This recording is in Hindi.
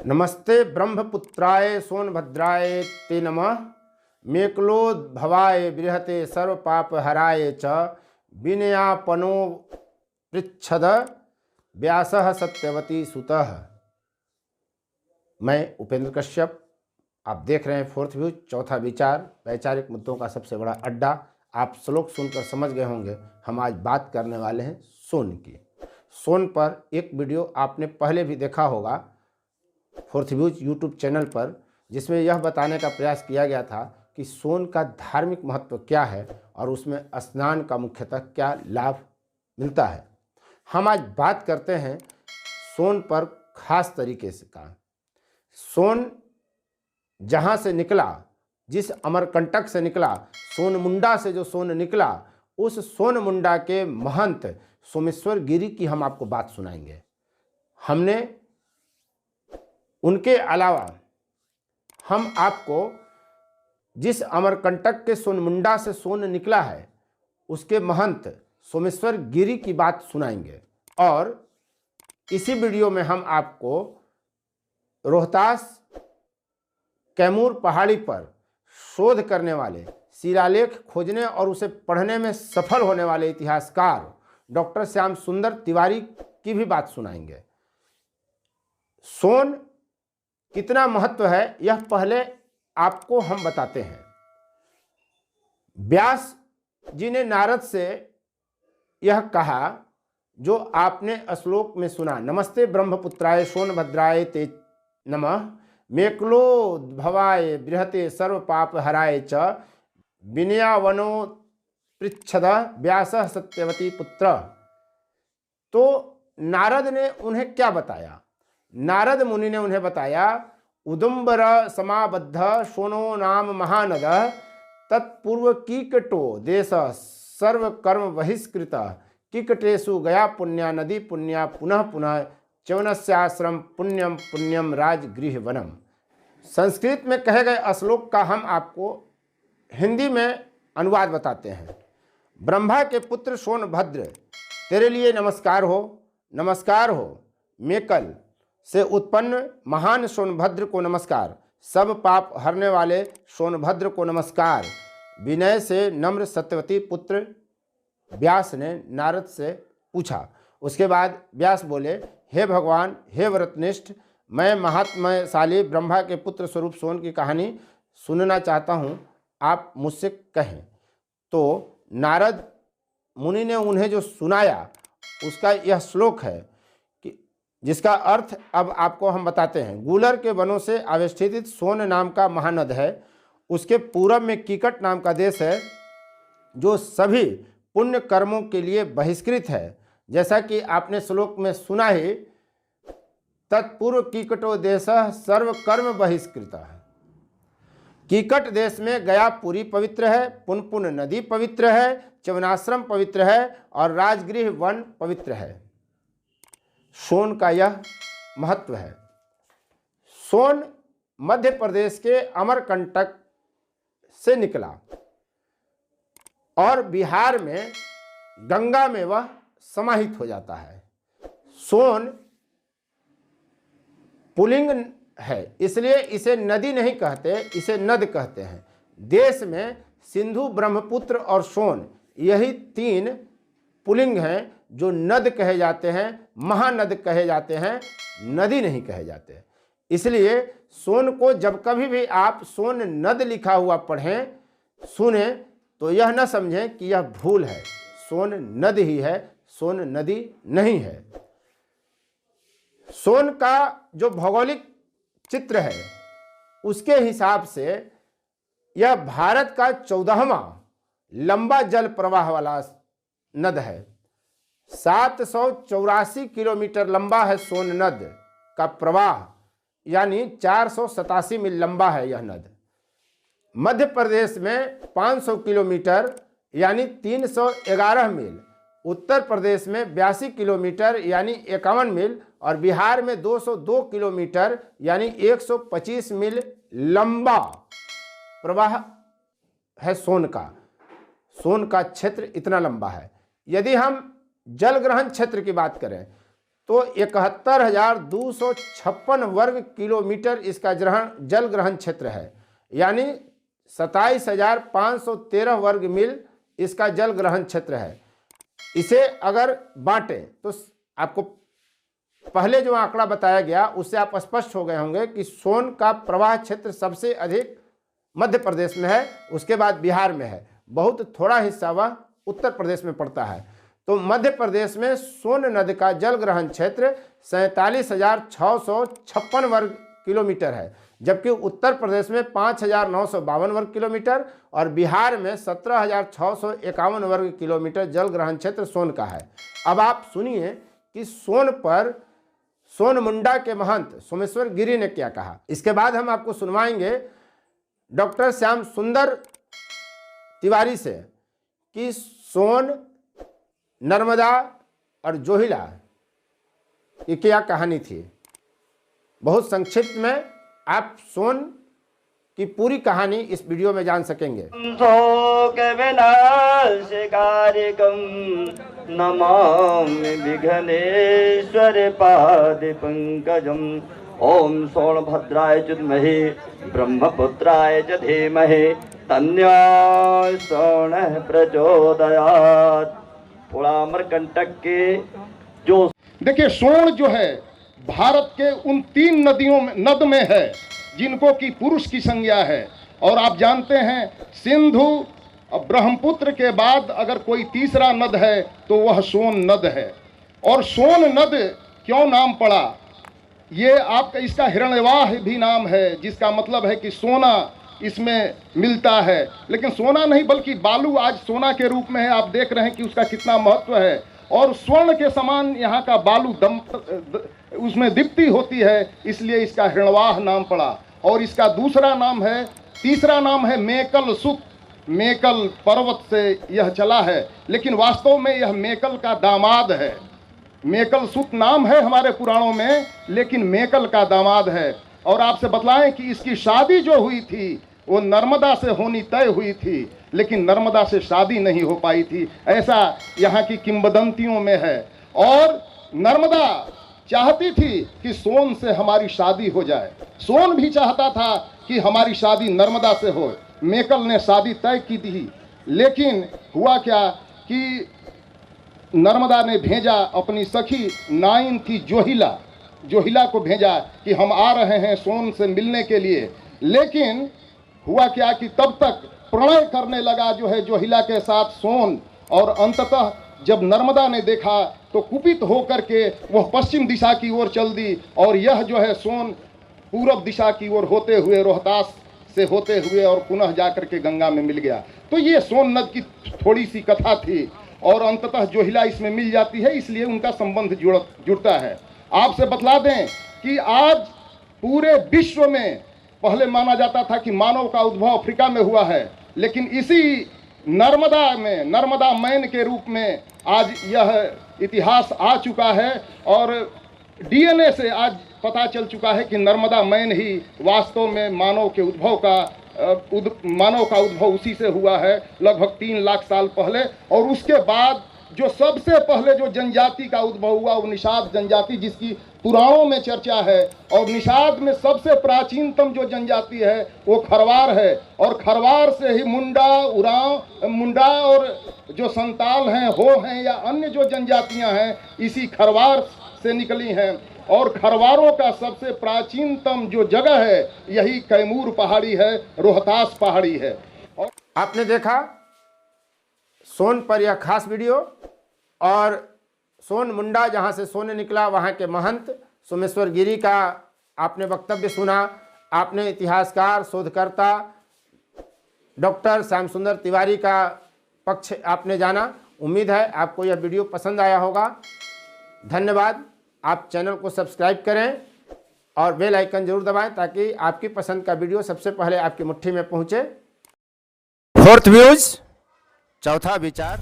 नमस्ते ब्रह्मपुत्राय सोनभद्राय ते नमः। मेकलोद्भवाय बृहते सर्वपापहराय च विनयापनो पृच्छद व्यासः सत्यवती सुतः। मैं उपेंद्र कश्यप, आप देख रहे हैं फोर्थ व्यू, चौथा विचार, वैचारिक मुद्दों का सबसे बड़ा अड्डा। आप श्लोक सुनकर समझ गए होंगे हम आज बात करने वाले हैं सोन की। सोन पर एक वीडियो आपने पहले भी देखा होगा फोर्थ व्यूज यूट्यूब चैनल पर, जिसमें यह बताने का प्रयास किया गया था कि सोन का धार्मिक महत्व क्या है और उसमें स्नान का मुख्यतः क्या लाभ मिलता है। हम आज बात करते हैं सोन पर खास तरीके से का। सोन जहाँ से निकला, जिस अमरकंटक से निकला, सोनमुंडा से जो सोन निकला, उस सोनमुंडा के महंत सोमेश्वर गिरी की हम आपको बात सुनाएंगे। हमने उनके अलावा हम आपको जिस अमरकंटक के सोनमुंडा से सोन निकला है उसके महंत सोमेश्वर गिरी की बात सुनाएंगे। और इसी वीडियो में हम आपको रोहतास कैमूर पहाड़ी पर शोध करने वाले, शिलालेख खोजने और उसे पढ़ने में सफल होने वाले इतिहासकार डॉक्टर श्याम सुंदर तिवारी की भी बात सुनाएंगे। सोन कितना महत्व है यह पहले आपको हम बताते हैं। व्यास जी ने नारद से यह कहा जो आपने श्लोक में सुना, नमस्ते ब्रह्मपुत्राय सोनभद्राय ते नमः, मेकलोद्भवाय बृहते सर्वपापहराय च विनयावनो पृच्छद व्यासः सत्यवती पुत्र। तो नारद ने उन्हें क्या बताया? नारद मुनि ने उन्हें बताया, उदुम्बर समाबद्ध सोनो नाम महानद तत्पूर्व कीकटो देश सर्वकर्म बहिष्कृत कीकटेषु गया पुण्या नदी पुण्या पुनः पुनः च्यवनस्याश्रम पुण्यम पुण्यम राजगृह वनम। संस्कृत में कहे गए श्लोक का हम आपको हिंदी में अनुवाद बताते हैं। ब्रह्मा के पुत्र सोनभद्र, तेरे लिए नमस्कार हो, नमस्कार हो। मेकल से उत्पन्न महान सोनभद्र को नमस्कार। सब पाप हरने वाले सोनभद्र को नमस्कार। विनय से नम्र सत्यवती पुत्र। व्यास ने नारद से पूछा। उसके बाद व्यास बोले, हे भगवान, हे व्रतनिष्ठ, मैं महात्म्यशाली ब्रह्मा के पुत्र स्वरूप सोन की कहानी सुनना चाहता हूँ, आप मुझसे कहें। तो नारद मुनि ने उन्हें जो सुनाया उसका यह श्लोक है कि जिसका अर्थ अब आपको हम बताते हैं। गूलर के वनों से आविष्ठित सोन नाम का महानद है। उसके पूरब में कीकट नाम का देश है जो सभी पुण्य कर्मों के लिए बहिष्कृत है। जैसा कि आपने श्लोक में सुना ही, तत्पूर्व कीकटो देश सर्वकर्म बहिष्कृत है। कीकट देश में गयापुरी पवित्र है, पुनपुन नदी पवित्र है, च्यवनाश्रम पवित्र है और राजगृह वन पवित्र है। सोन का यह महत्व है। सोन मध्य प्रदेश के अमरकंटक से निकला और बिहार में गंगा में वह समाहित हो जाता है। सोन पुल्लिंग है, इसलिए इसे नदी नहीं कहते, इसे नद कहते हैं। देश में सिंधु, ब्रह्मपुत्र और सोन, यही तीन पुल्लिंग हैं जो नद कहे जाते हैं, महानद कहे जाते हैं, नदी नहीं कहे जाते। इसलिए सोन को जब कभी भी आप सोन नद लिखा हुआ पढ़ें, सुने, तो यह न समझें कि यह भूल है। सोन नद ही है, सोन नदी नहीं है। सोन का जो भौगोलिक चित्र है उसके हिसाब से यह भारत का 14वां लंबा जल प्रवाह वाला नद है। 784 किलोमीटर लंबा है सोन नद का प्रवाह, यानी 487 मील लंबा है यह नद। मध्य प्रदेश में 500 किलोमीटर यानी 311 मील, उत्तर प्रदेश में 82 किलोमीटर यानी 51 मील और बिहार में 202 किलोमीटर यानी 125 मील लंबा प्रवाह है सोन का। सोन का क्षेत्र इतना लंबा है। यदि हम जल ग्रहण क्षेत्र की बात करें तो 71,256 वर्ग किलोमीटर इसका जल ग्रहण क्षेत्र है, यानी 27,513 वर्ग मील इसका जल ग्रहण क्षेत्र है। इसे अगर बांटें तो आपको पहले जो आंकड़ा बताया गया उससे आप स्पष्ट हो गए होंगे कि सोन का प्रवाह क्षेत्र सबसे अधिक मध्य प्रदेश में है, उसके बाद बिहार में है, बहुत थोड़ा हिस्सा वह उत्तर प्रदेश में पड़ता है। तो मध्य प्रदेश में सोन नदी का जल ग्रहण क्षेत्र 47,656 वर्ग किलोमीटर है, जबकि उत्तर प्रदेश में 5,952 वर्ग किलोमीटर और बिहार में 17,651 वर्ग किलोमीटर जल ग्रहण क्षेत्र सोन का है। अब आप सुनिए कि सोन पर सोन मुंडा के महंत सोमेश्वर गिरी ने क्या कहा। इसके बाद हम आपको सुनवाएंगे डॉक्टर श्याम सुंदर तिवारी से कि सोन, नर्मदा और जोहिला की क्या कहानी थी। बहुत संक्षिप्त में आप सोन की पूरी कहानी इस वीडियो में जान सकेंगे। नमामि विघ्नेश्वर पाद पंकजम। ओम सोमभद्राय च विद्महे ब्रह्मपुत्राय च धीमहि तन्नो सोमः प्रचोदयात्। पुरामरकंटक के जो देखिए, सोन जो है भारत के उन 3 नद में है जिनको कि पुरुष की संज्ञा है। और आप जानते हैं सिंधु और ब्रह्मपुत्र के बाद अगर कोई तीसरा नद है तो वह सोन नद है। और सोन नद क्यों नाम पड़ा, ये आपका इसका हिरण्यवाह भी नाम है, जिसका मतलब है कि सोना इसमें मिलता है। लेकिन सोना नहीं बल्कि बालू आज सोना के रूप में है। आप देख रहे हैं कि उसका कितना महत्व है। और स्वर्ण के समान यहाँ का बालू उसमें दीप्ति होती है, इसलिए इसका हिरण्यवाह नाम पड़ा। और इसका तीसरा नाम है मेकल सुत। मेकल पर्वत से यह चला है, लेकिन वास्तव में यह मेकल का दामाद है। मेकल सुत नाम है हमारे पुराणों में, लेकिन मेकल का दामाद है। और आपसे बतलाएं कि इसकी शादी जो हुई थी वो नर्मदा से होनी तय हुई थी, लेकिन नर्मदा से शादी नहीं हो पाई थी, ऐसा यहाँ की किंवदंतियों में है। और नर्मदा चाहती थी कि सोन से हमारी शादी हो जाए, सोन भी चाहता था कि हमारी शादी नर्मदा से हो। मेकल ने शादी तय की थी, लेकिन हुआ क्या कि नर्मदा ने भेजा अपनी सखी नाइन थी जोहिला को भेजा कि हम आ रहे हैं सोन से मिलने के लिए। लेकिन हुआ क्या कि तब तक प्रणय करने लगा जो है जोहिला के साथ सोन। और अंततः जब नर्मदा ने देखा तो कुपित होकर के वह पश्चिम दिशा की ओर चल दी। और यह जो है सोन पूरब दिशा की ओर होते हुए रोहतास से होते हुए और पुनः जाकर के गंगा में मिल गया। तो ये सोन नद की थोड़ी सी कथा थी। और अंततः जोहिला इसमें मिल जाती है, इसलिए उनका संबंध जुड़ता है। आपसे बतला दें कि आज पूरे विश्व में पहले माना जाता था कि मानव का उद्भव अफ्रीका में हुआ है, लेकिन इसी नर्मदा मैन के रूप में आज यह इतिहास आ चुका है। और डीएनए से आज पता चल चुका है कि नर्मदा मैन ही वास्तव में मानव का उद्भव उसी से हुआ है लगभग 3 लाख साल पहले। और उसके बाद जो सबसे पहले जो जनजाति का उद्भव हुआ वो निषाद जनजाति, जिसकी पुराणों में चर्चा है। और निषाद में सबसे प्राचीनतम जो जनजाति है वो खरवार है। और खरवार से ही मुंडा और जो संताल हैं, हो हैं या अन्य जो जनजातियां हैं, इसी खरवार से निकली हैं। और खरवारों का सबसे प्राचीनतम जो जगह है यही कैमूर पहाड़ी है, रोहतास पहाड़ी है। और आपने देखा सोन पर यह खास वीडियो। और सोन मुंडा जहाँ से सोने निकला वहाँ के महंत सोमेश्वर गिरी का आपने वक्तव्य सुना। आपने इतिहासकार शोधकर्ता डॉक्टर श्याम सुंदर तिवारी का पक्ष आपने जाना। उम्मीद है आपको यह वीडियो पसंद आया होगा। धन्यवाद। आप चैनल को सब्सक्राइब करें और बेल आइकन जरूर दबाएं ताकि आपकी पसंद का वीडियो सबसे पहले आपकी मुट्ठी में पहुंचे। फोर्थ व्यूज, चौथा विचार।